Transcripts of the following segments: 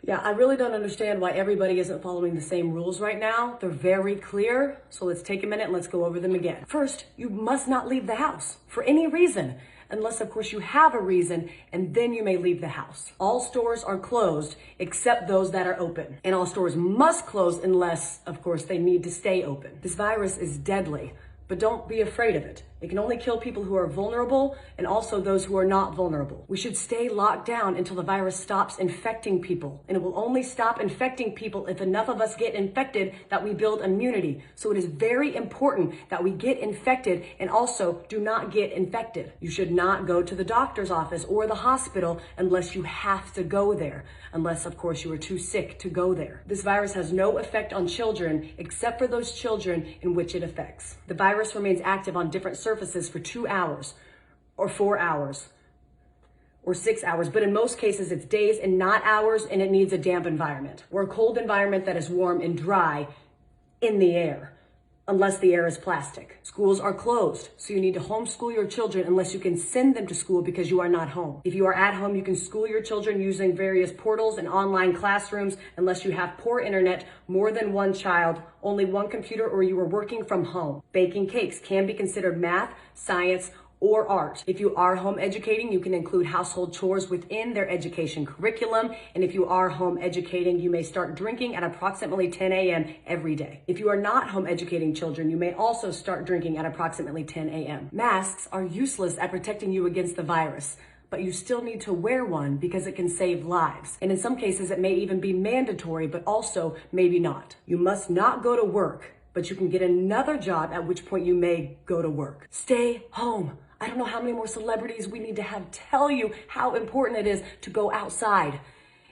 Yeah, I really don't understand why everybody isn't following the same rules right now. They're very clear, so let's take a minute and let's go over them again. First, you must not leave the house for any reason, unless of course you have a reason, and then you may leave the house. All stores are closed except those that are open, and all stores must close unless of course they need to stay open. This virus is deadly, but don't be afraid of it. It can only kill people who are vulnerable and also those who are not vulnerable. We should stay locked down until the virus stops infecting people. And it will only stop infecting people if enough of us get infected that we build immunity. So it is very important that we get infected and also do not get infected. You should not go to the doctor's office or the hospital unless you have to go there. Unless, of course, you are too sick to go there. This virus has no effect on children except for those children in which it affects. The virus remains active on different surfaces for 2 hours or 4 hours or 6 hours, but in most cases it's days and not hours, and it needs a damp environment or a cold environment that is warm and dry in the air, unless the air is plastic. Schools are closed, so you need to homeschool your children unless you can send them to school because you are not home. If you are at home, you can school your children using various portals and online classrooms unless you have poor internet, more than one child, only one computer, or you are working from home. Baking cakes can be considered math, science, or art. If you are home educating, you can include household chores within their education curriculum. And if you are home educating, you may start drinking at approximately 10 a.m. every day. If you are not home educating children, you may also start drinking at approximately 10 a.m. Masks are useless at protecting you against the virus, but you still need to wear one because it can save lives. And in some cases, it may even be mandatory, but also maybe not. You must not go to work, but you can get another job, at which point you may go to work. Stay home. I don't know how many more celebrities we need to have tell you how important it is to go outside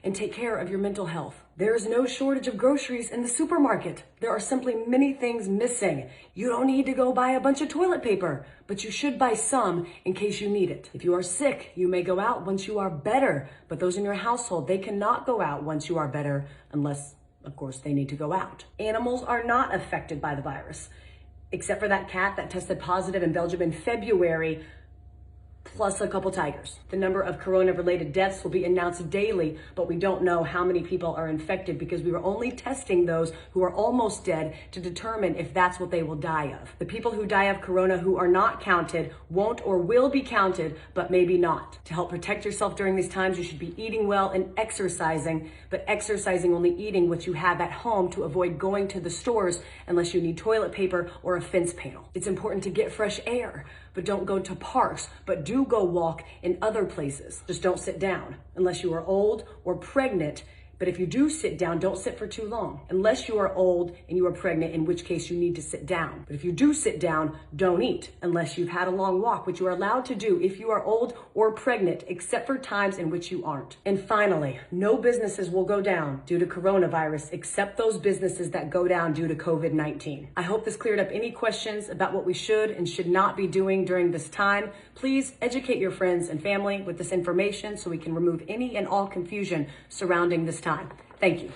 and take care of your mental health. There is no shortage of groceries in the supermarket. There are simply many things missing. You don't need to go buy a bunch of toilet paper, but you should buy some in case you need it. If you are sick, you may go out once you are better, but those in your household, they cannot go out once you are better unless, of course, they need to go out. Animals are not affected by the virus, except for that cat that tested positive in Belgium in February, plus a couple tigers. The number of corona-related deaths will be announced daily, but we don't know how many people are infected because we were only testing those who are almost dead to determine if that's what they will die of. The people who die of corona who are not counted won't or will be counted, but maybe not. To help protect yourself during these times, you should be eating well and exercising, but exercising only eating what you have at home to avoid going to the stores unless you need toilet paper or a fence panel. It's important to get fresh air, but don't go to parks, but do go walk in other places. Just don't sit down unless you are old or pregnant. But if you do sit down, don't sit for too long, unless you are old and you are pregnant, in which case you need to sit down. But if you do sit down, don't eat unless you've had a long walk, which you are allowed to do if you are old or pregnant, except for times in which you aren't. And finally, no businesses will go down due to coronavirus except those businesses that go down due to COVID-19. I hope this cleared up any questions about what we should and should not be doing during this time. Please educate your friends and family with this information so we can remove any and all confusion surrounding this time. Thank you.